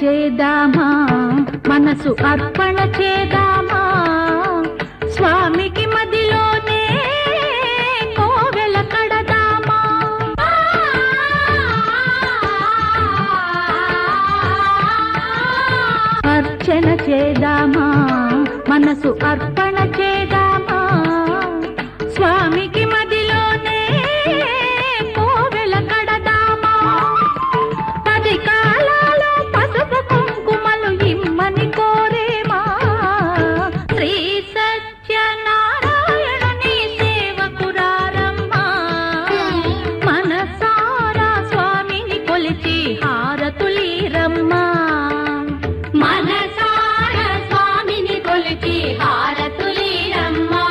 చేదామా, మనసు అర్పణ చేదామా, స్వామికి మదిలోనే కోవెల కడదామా. అర్చన చేదామా, మనసు అర్పణ చేదామా, స్వామికి మదిలోనే కోవెల కడదామా. 10 కాలాలు పసుపు కుంకుమలు ఇమ్మని కోరేమా, శ్రీ సత్యనారాయణుని సేవకురారమ్మా. మనసారా స్వామిని కొలిచి హారతులీరమ్మా, మనసారా స్వామిని కొలిచి హారతులీరమ్మా.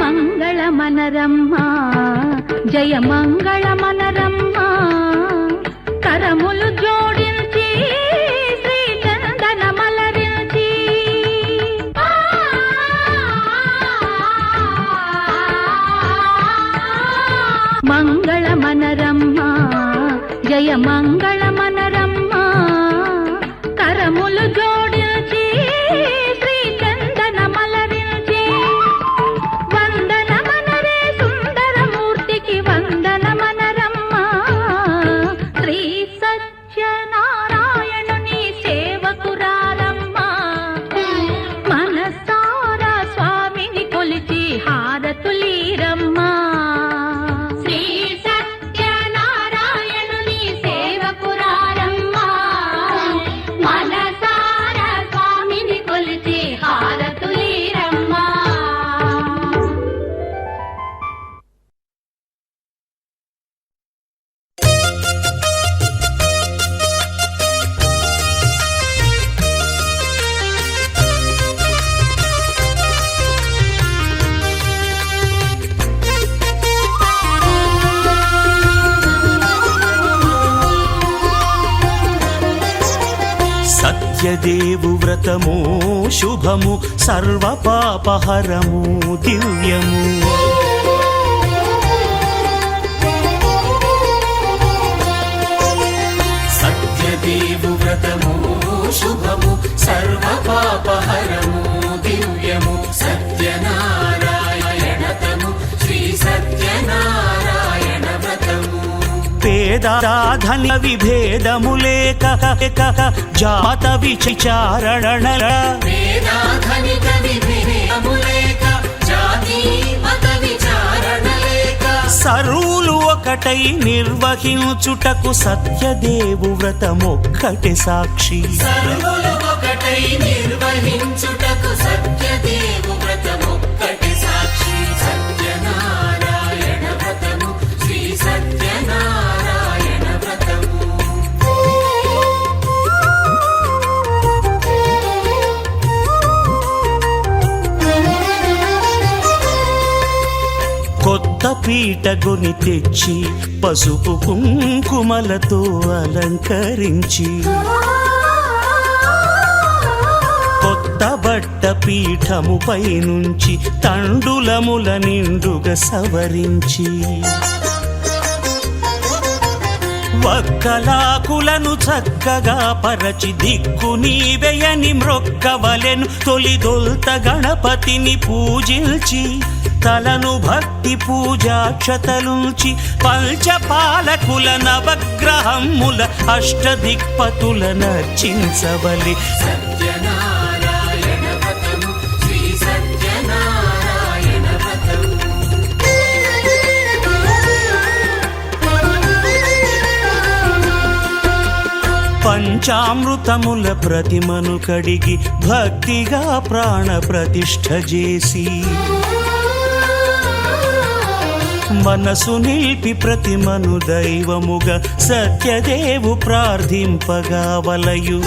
మంగళమనరమ్మా, జయ మంగళమనరమ్మా, కరములు జోడించి శ్రీ చందనమలరించి. మంగళమనరమ్మా, జయ మంగళమనరమ్మా, కరములు జోడించి శ్రీ చందనమలరించి. వందనమనరే సుందరమూర్తికి వందనమనరమ్మా, శ్రీ సత్యనారాయణుని సేవకురారమ్మా. మనసారా స్వామిని కొలిచి హారతులీరమ్మా, శ్రీ సత్యనారాయణుని సేవకురారమ్మా. మనసారా స్వామిని కొలిచి హారతులీరమ్మా. సత్యదేవు వ్రతము శుభము, సర్వ పాపహరము దివ్యము. సత్యదేవు వ్రతము శుభము, సర్వ పాపహరము దివ్యము. సత్యనారాయణతము, శ్రీ సత్యనారాయణ వ్రతము. పేదాధన విభేదము లేక జాత విచారణ, వేదాధనిక విభేదము లేక జాతి మత విచారణ లేక సరువులు ఒకటై నిర్వహించుటకు సత్యదేవు వ్రతమొక్కటి సాక్షి. సర్వులు ఒకటై నిర్వహించుటకు సత్యదేవు వ్రతమొక్కటి సాక్షి. సత్యనారాయణ వ్రతము, శ్రీ సత్యనారాయణ వ్రతము. కొత్త పీటగుని తెచ్చి పసుపు కుంకుమలతో అలంకరించి, కొత్త బట్ట పీఠముపై నుంచి తండులముల నిండుగా సవరించి, వక్కలాకులను చక్కగా పరచి దిక్కు నీవెయని మ్రొక్కవలెను. తొలిదొల్త గణపతిని పూజించి తలను భక్తి పూజాక్షతలుంచి, పంచపాలకుల నవగ్రహముల అష్టదిక్పతుల నర్చించవలి. సత్యనారాయణ వ్రతము, శ్రీ సత్యనారాయణ వ్రతము. పంచామృతముల ప్రతిమను కడిగి భక్తిగా ప్రాణ ప్రతిష్ఠ చేసి, మనసు నిలిపి ప్రతిమను దైవముగా సత్యదేవు ప్రార్థింపగా వలయు.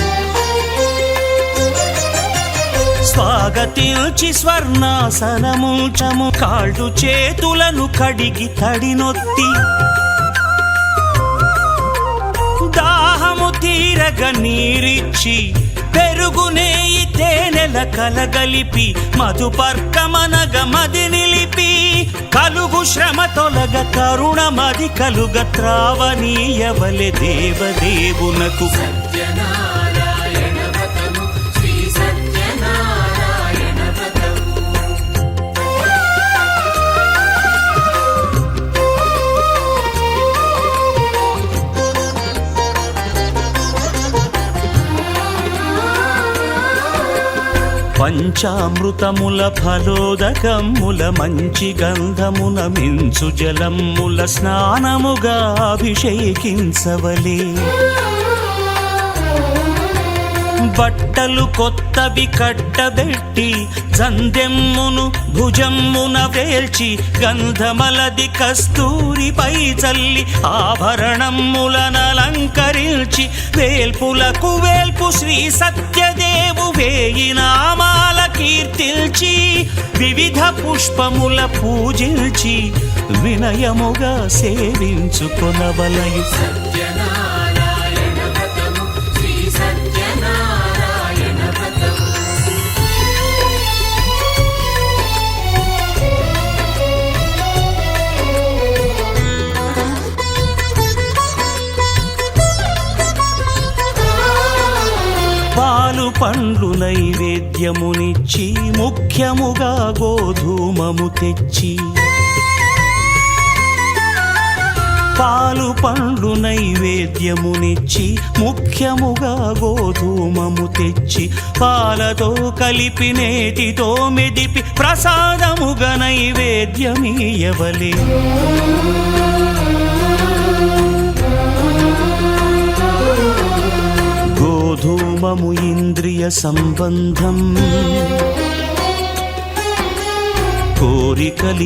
స్వాగతించి స్వర్ణాసనముంచము కాళ్ళు చేతులను కడిగి తడినొత్తి దాహము తీరగ నీరిచ్చి పెరుగు నేయి తేనెల కలగలిపి మధుపర్కమనగ మది నిలిపి కలుగు శ్రమ తొలగ కరుణమది కలుగ త్రావనీయవలె దేవదేవునకు సత్యనారాయణ వ్రతము శ్రీ సత్యనారాయణ వ్రతము పంచామృతముల ఫలోదకముల మంచి గంధమున మించు జలముల స్నానముగా అభిషేకించవలే బట్టలు కొత్తవి కట్టబెట్టి జందెమ్మును భుజమ్మున వేల్చి గంధమలది కస్తూరిపై చల్లి ఆభరణములనలంకరించి వేల్పులకు వేల్పు శ్రీ సత్యదేవు వేయి నామాల కీర్తిల్చి వివిధ పుష్పముల పూజించి వినయముగా సేవించుకొనవలయు సత్యనారాయణ వ్రతము శ్రీ సత్యనారాయణ వ్రతము పాలు పండ్లు నైవేద్యమునిచ్చి ముఖ్యముగా గోధూమము తెచ్చి పాలు పండ్లు నైవేద్యమునిచ్చి ముఖ్యముగా గోధూమము తెచ్చి పాలతో కలిపి నేతితో మెదిపి ప్రసాదముగా నైవేద్యమీయవలే గోధూమము ఇంద్రియ సంబంధం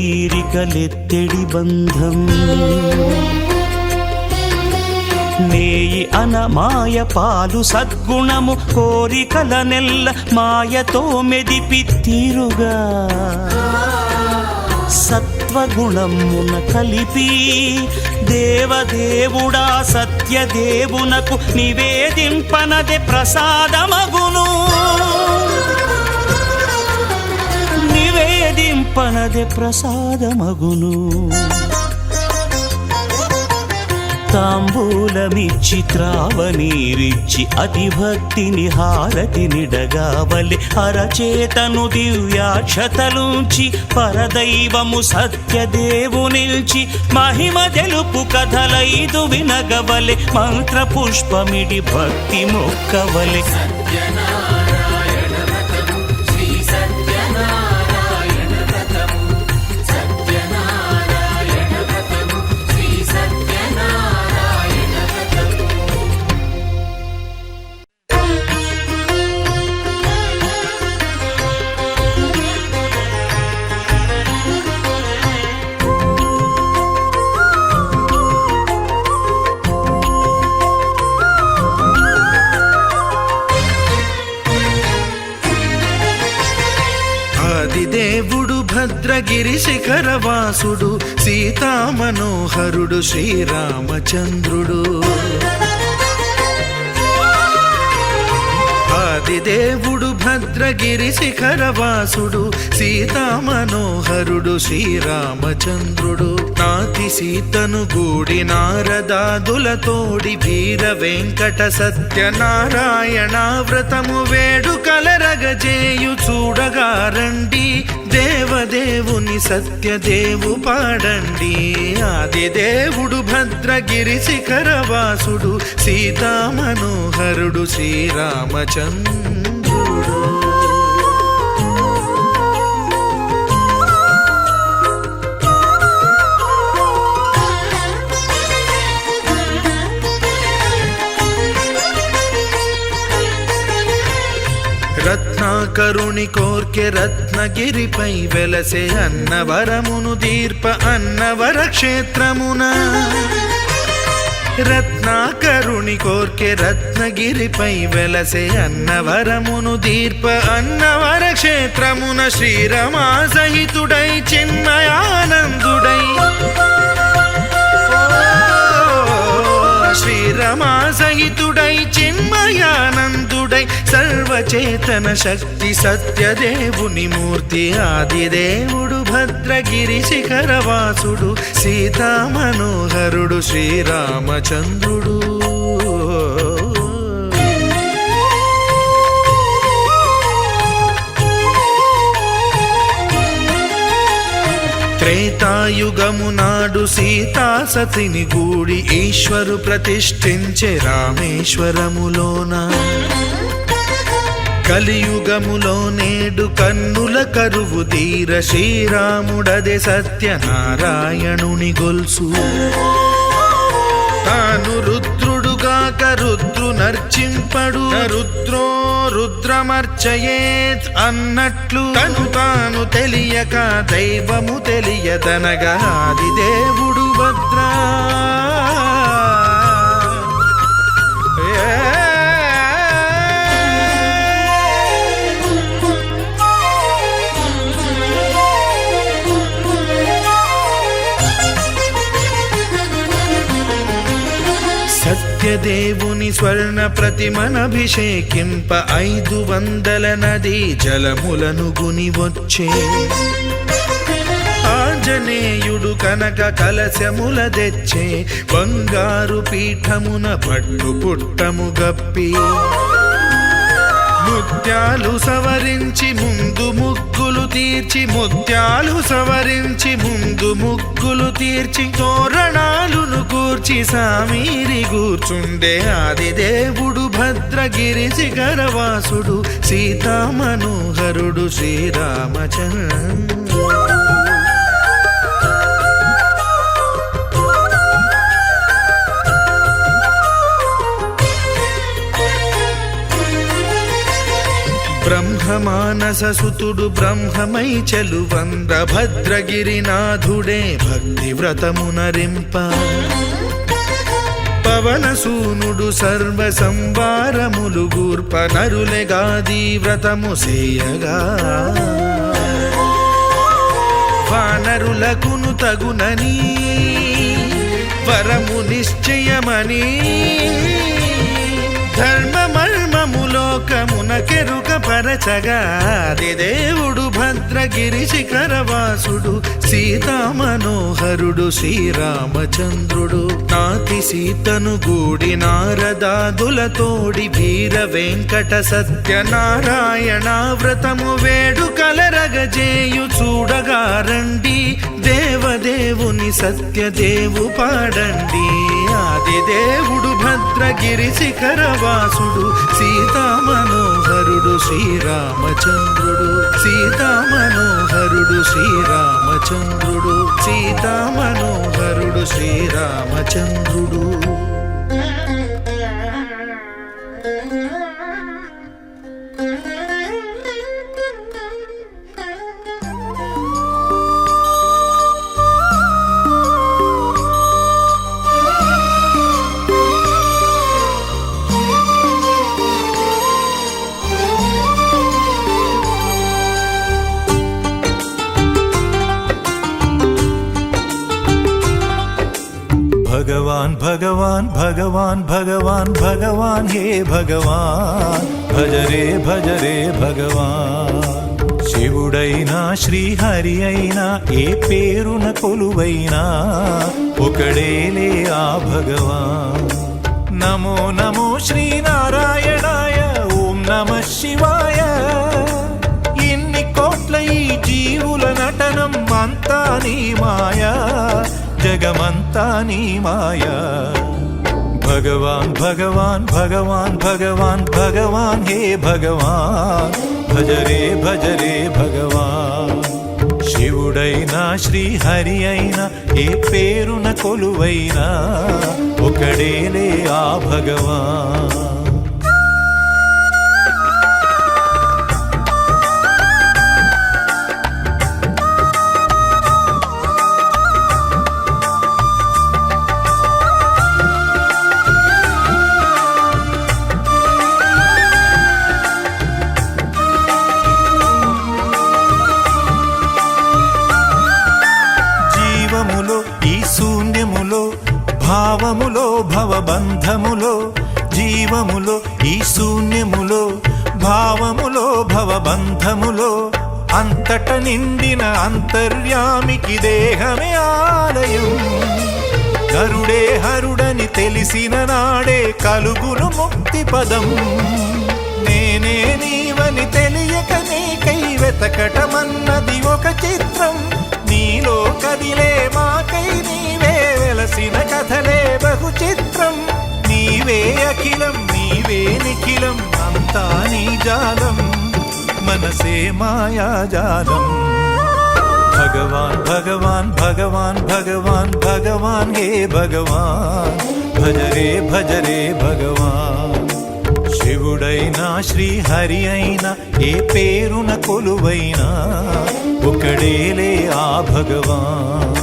కోరికలీరికలెత్తెడి బంధం నేయి అనమాయ పాలు సద్గుణము కోరికల నెల్ల మాయతో మెదిపి తీరుగా సత్వగుణమున కలిపి దేవదేవుడా సత్యదేవునకు నివేదింపనదే ప్రసాదమగును నివేదింపనదే ప్రసాదమగును తాంబూలమిచ్చి త్రావనీరిచ్చి అతిభక్తిని హారతి నిడగావలె అరచేతను దివ్యాక్షతలుంచి పరదైవము సత్యదేవు నిల్చి మహిమ తెలుపు కథలైదు వినగవలె మంత్ర పుష్పమిడి భక్తి మొక్కవలె సత్యనారాయణ వ్రతము శ్రీ సత్యనారాయణ వ్రతము సత్యనారాయణ వ్రతము శ్రీ సత్యనారాయణ వ్రతము ఆదిదేవుడు భద్రగిరి శిఖరవాసుడు సీతామనోహరుడు శ్రీరామచంద్రుడు ఆదిదేవుడు భద్రగిరి శిఖరవాసుడు సీతామనోహరుడు శ్రీరామచంద్రుడు నాతి సీతను గూడి నారదాదులతోడి వీర వెంకట సత్యనారాయణ వ్రతము వేడుకలరగజేయు చూడగారండి దేవదేవుని సత్యదేవు పాడండి ఆదిదేవుడు భద్రగిరి శిఖరవాసుడు సీతామనోహరుడు శ్రీరామచంద్రుడు రత్నాకరుని కోర్కె రత్నగిరిపై వెలసే అన్నవరమును దీర్ప అన్నవర క్షేత్రమున రత్నాకరుని కోర్కె రత్నగిరిపై వెలసే అన్నవరమును దీర్ప అన్నవర క్షేత్రమున శ్రీరమా సహితుడై చిన్మయానందుడై శ్రీరమా సహితుడై చిన్మయానందుడై సర్వచేతన శక్తి సత్యదేవుని మూర్తి ఆదిదేవుడు భద్రగిరి శిఖరవాసుడు సీతామనోహరుడు శ్రీరామచంద్రుడు. త్రేతాయుగము నాడు సీతా సతిని గూడి ఈశ్వరు ప్రతిష్ఠించే రామేశ్వరములోన కలియుగములో నేడు కన్నుల కరువు తీర శ్రీరాముడదే సత్యనారాయణుని గొల్సు తాను రుద్రుడుగాక రుద్రు నర్చింపడు రుద్రో రుద్రమర్చయేత్ అన్నట్లు తను తాను తెలియక దైవము తెలియదనగా ఆదిదేవుడు భద్రా సత్యదేవుని స్వర్ణ ప్రతిమనభిషేకింప 500 నదీ జలములను గుని వచ్చే ఆంజనేయుడు కనక కలశముల తెచ్చే బంగారు పీఠమున పట్టు పుట్టము గప్పి ముత్యాలు సవరించి ముందు ముగ్గులు తీర్చి ముత్యాలు సవరించి ముందు ముగ్గులు తీర్చి తోరణాలును కూర్చి సామీరి కూర్చుండే ఆదిదేవుడు భద్రగిరి శిఖరవాసుడు సీతామనోహరుడు శ్రీరామచంద్రుడు. బ్రహ్మమానససుతుడు బ్రహ్మమై చెలువంద్ర భద్రగిరినాథుడే భక్తి వ్రతమునరింప పవనసూనుడు సర్వ సంవారములు గూర్ప నరులెగాది వ్రతము సేయగా వానరులకును తగునని వరము నిశ్చయమని ధర్మమర్మములోకమున కెరుక పరచగా దేవుడు భద్రగిరి శిఖరవాసుడు సీతామనోహరుడు శ్రీరామచంద్రుడు. నాతి సీతను గూడి నారదాదులతోడి వీర వెంకట సత్యనారాయణ వ్రతము వేడుకలరగజేయు చూడగా రండి దేవదేవుని సత్యదేవు పాడండి. ఆదిదేవుడు భద్రగిరి శిఖరవాసుడు సీతామనోహరుడు శ్రీరామచంద్రుడు సీతామనోహరుడు శ్రీరామచంద్రుడు సీతామనోహరుడు శ్రీరామచంద్రుడు. भगवान भगवान भगवान भगवान भगवान हे भगवान भज रे भगवान శివుడైనా శ్రీహరి అయినా ఏ పేరున కొలువైనా ఒకడేలే ఆ భగవాన్. నమో నమో శ్రీనారాయణాయ ఓం నమః శివాయ. ఇన్ని కోట్ల ఈ జీవుల నటనం అంతా నీ మాయా జగమంతా నీ మాయా. భగవాన్ భగవాన్ భగవాన్ భగవాన్ భగవాన్ హే భగవాన్ భజ రే భగవాన్. శివుడైనా శ్రీహరి అయినా ఏ పేరున కొలువైనా ఒకడేలే ఆ భగవాన్. భావములో భవబంధములో జీవములో ఈ శూన్యములో భావములో భవబంధములో అంతట నిండిన అంతర్యామికి దేహమే ఆలయం. నరుడే హరుడని తెలిసిన నాడే కలుగును ముక్తి పదం. నేనే నీవని తెలియక నీకై వెతకటమన్నది ఒక చిత్రం. నీలో కదిలే మాకై నీవే వెలసిన కథలే బహు చిత్రం. నీవే అఖిలం నీవే నిఖిలం అంతా నీ జాలం మనసే మాయాజాలం. భగవాన్ భగవాన్ భగవాన్ భగవాన్ భగవాన్ హే భగవాన్ భజరే భజరే భగవాన్. శివుడైనా శ్రీహరి అయినా ఏ పేరున కొలువైనా ఒకడేలే ఆ భగవాన్.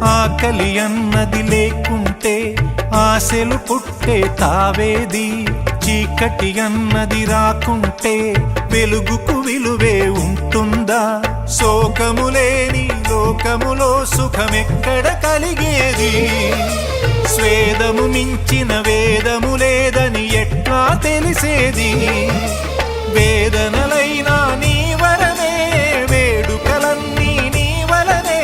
ఆకలి అన్నది లేకుంటే ఆశలు పుట్టే తావేది. చీకటి అన్నది రాకుంటే వెలుగుకు విలువే ఉంటుందా? శోకము లేని లోకములో సుఖమెక్కడ కలిగేది? స్వేదము మించిన వేదము లేదని ఎట్లా తెలిసేది? వేదనలైనా నీ వరమే వేడుకలన్నీ నీ వలనే.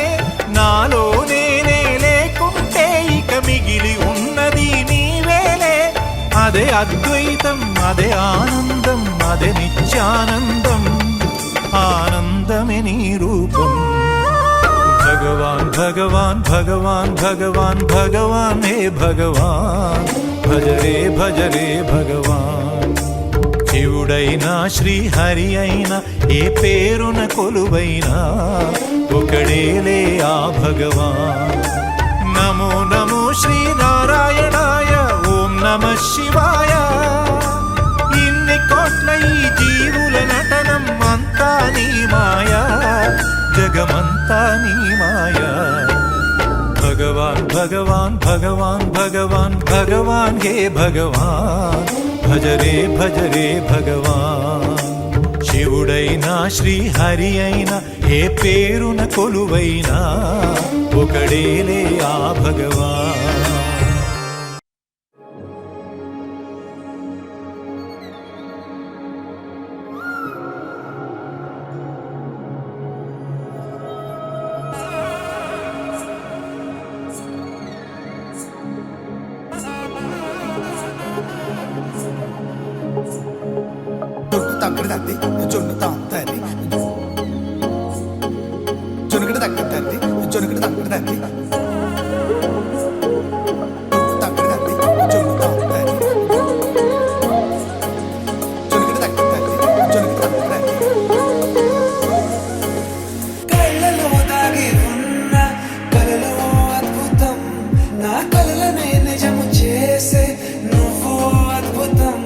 నాలో నేనే లేకుంటే ఇక మిగిలి ఉన్నది నీవేలే. అదే అద్వైతం అదే ఆనందం అదే నిత్యానందం ఆనందమే నీ రూపం. భగవాన్ భగవాన్ భగవాన్ భగవాన్ భగవాన్ హే భగవాన్ భజరే భజరే భగవాన్. శివుడైనా శ్రీహరి అయినా ఏ పేరున కొలువైనా ఒకడేలే ఆ భగవాన్. నమో నమో శ్రీనారాయణాయ ఓం నమః శివాయ. ఇన్ని కోట్ల ఈ జీవుల నటనం అంతా నీ మాయా జగమంతా నీ మాయా. భగవాన్ భగవాన్ భగవాన్ భగవాన్ భగవాన్ హే భగవాన్ భజరే భజరే భగవాన్. శివుడైనా శ్రీహరి అయినా ఏ పేరున కొలువైనా ఒకడేలే ఆ భగవాన్. తగ్గడు తల్లి జొన్ను తాగుతుంది జొనుగడు తగ్గడు తల్లి జొనుగడు తగ్గడు తల్లి తగ్గడు తల్లి జొన్ను తాగుతుంది జొనుగడు తగ్గడు తల్లి జొనుగడు తగ్గడు తల్లి. కళ్ళలో దాగి ఉన్న కలలో అద్భుతం నా కలలనే నిజము చేసే నువ్వు అద్భుతం.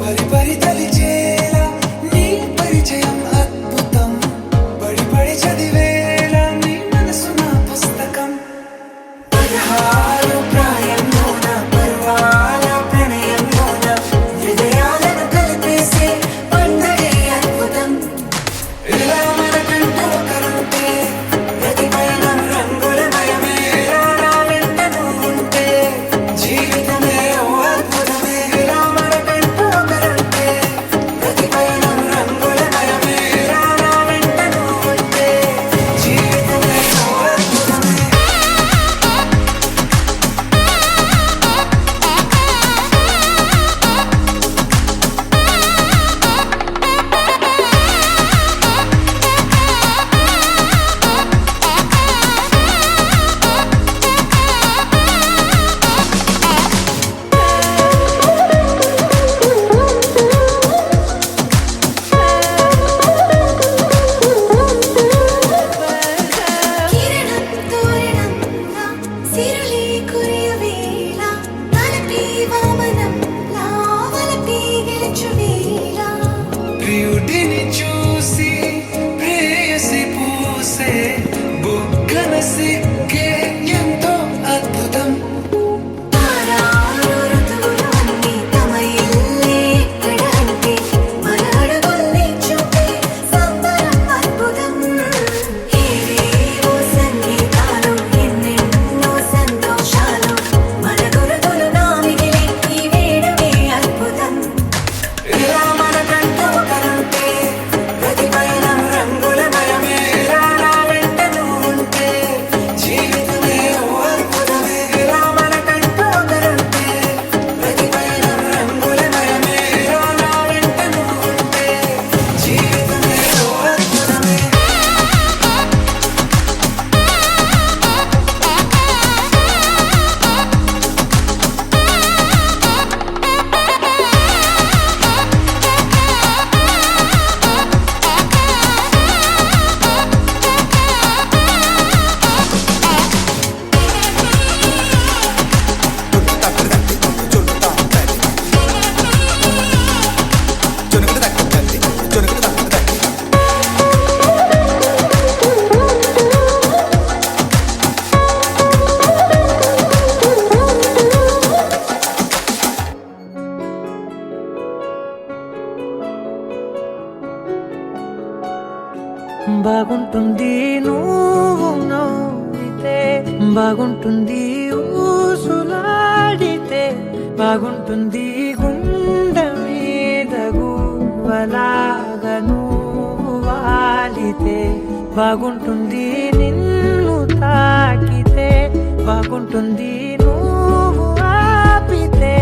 పరి పరి తలిచేలా నీ పరిచయం అద్భుతం. పడి పడి చదివేలా నీ మనసు నా పుస్తకం. 16 ప్రాయంలోన పర్వాల ప్రణయంలోన హృదయాలను కలిపేసే పండగే అద్భుతం. ఇలా మనకంటూ ఒకరుంటే ప్రతిపైన రంగుల మయమే. ఇలా నా వెంట నువ్వు ఉంటే జీవితమే ఓ అద్భుతమే. ఇలా మనకంటూ ఒకరుంటే ప్రతిపైన రంగుల మయమే. ఇలా నా వెంట నువ్వు ఉంటే బాగుంటుంది నువ్వు నవ్వితే, బాగుంటుంది ఊసులాడితే, బాగుంటుంది గుండె మీద గువ్వలాగా నువ్వు వాలితే, బాగుంటుంది నిన్ను తాకితే, బాగుంటుంది నువ్వు ఆపితే,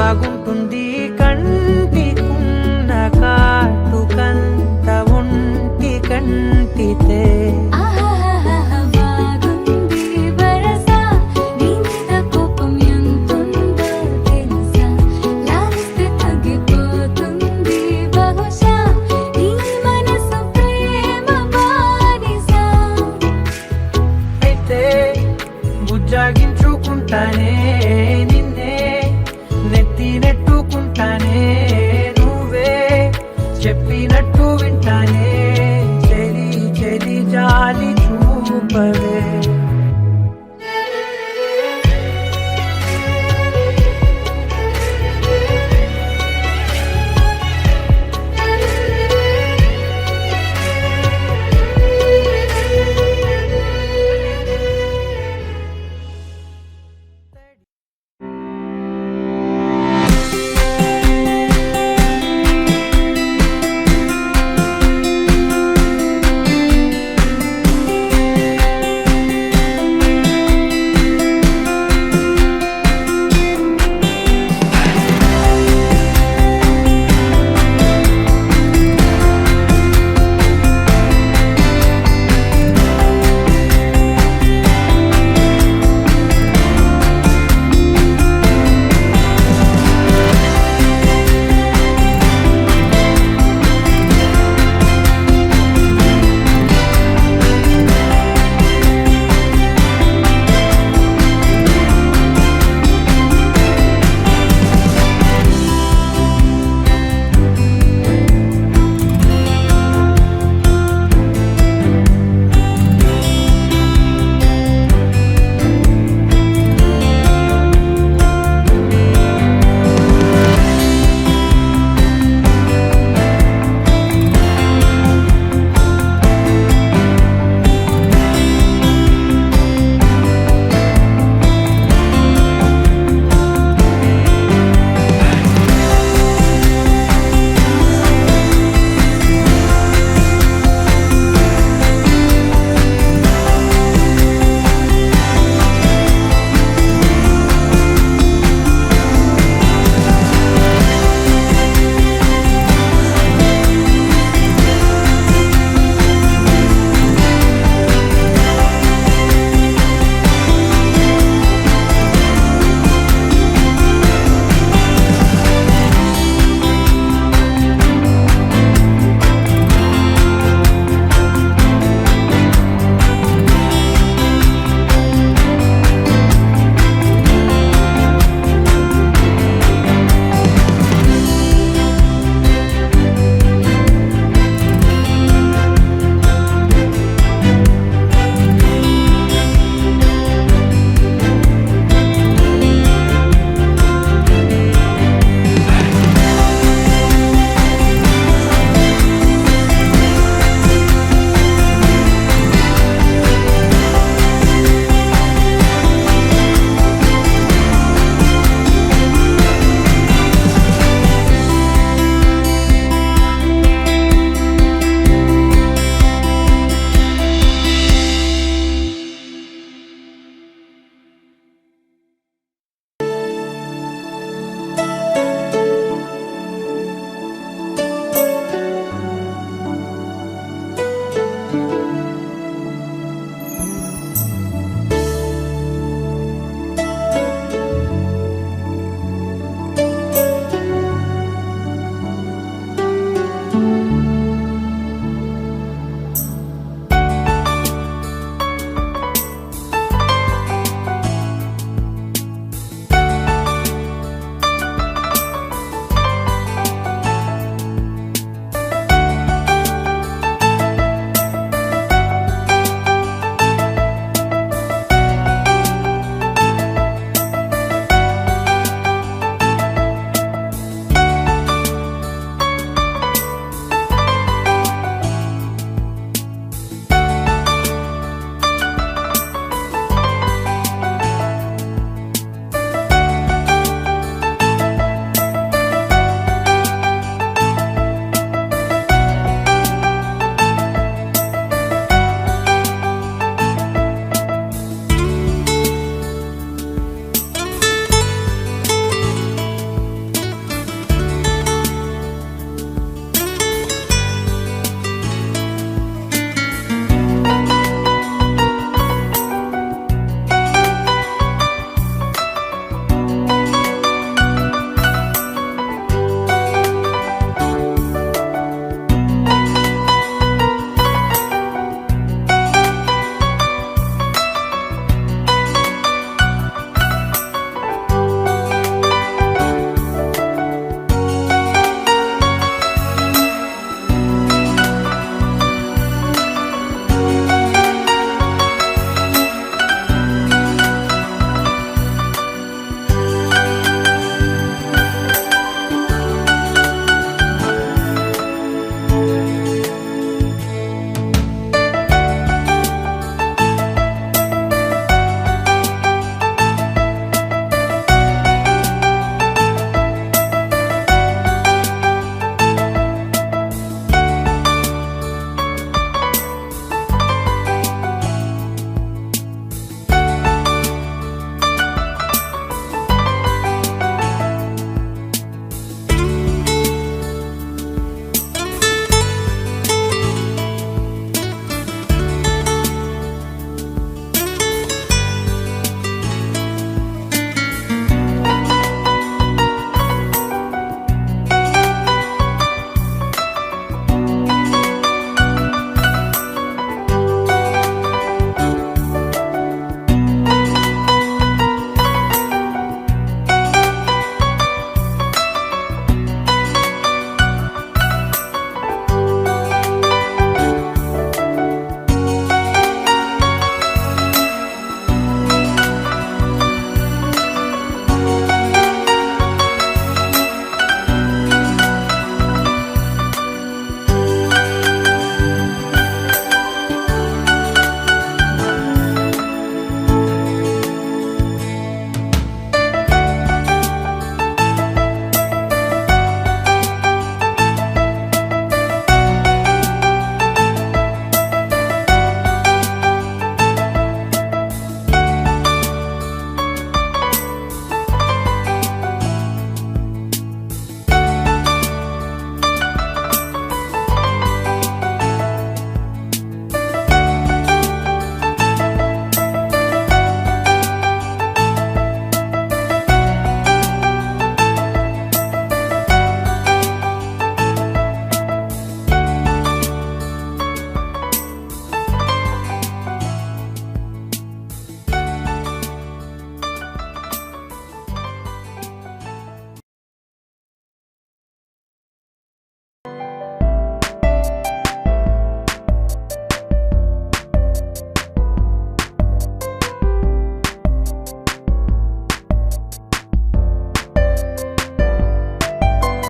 బాగుంటుంది కంటికున్న కాటుకంత ఒంటి కంటితే. బాగుంది వరస నీ మీద కోపం ఎంతుందో తెలుసా, లాలిస్తే తగ్గిపోతుంది బహుశా నీ మనసు ప్రేమ బానిస. అయితే బుజ్జాగించుకుంటానే నిన్నే, నెత్తి నెట్టుకుంటానే నువ్వే చెప్పినట్టు వింటానే, చెలి చెలి జాలి చూపవే.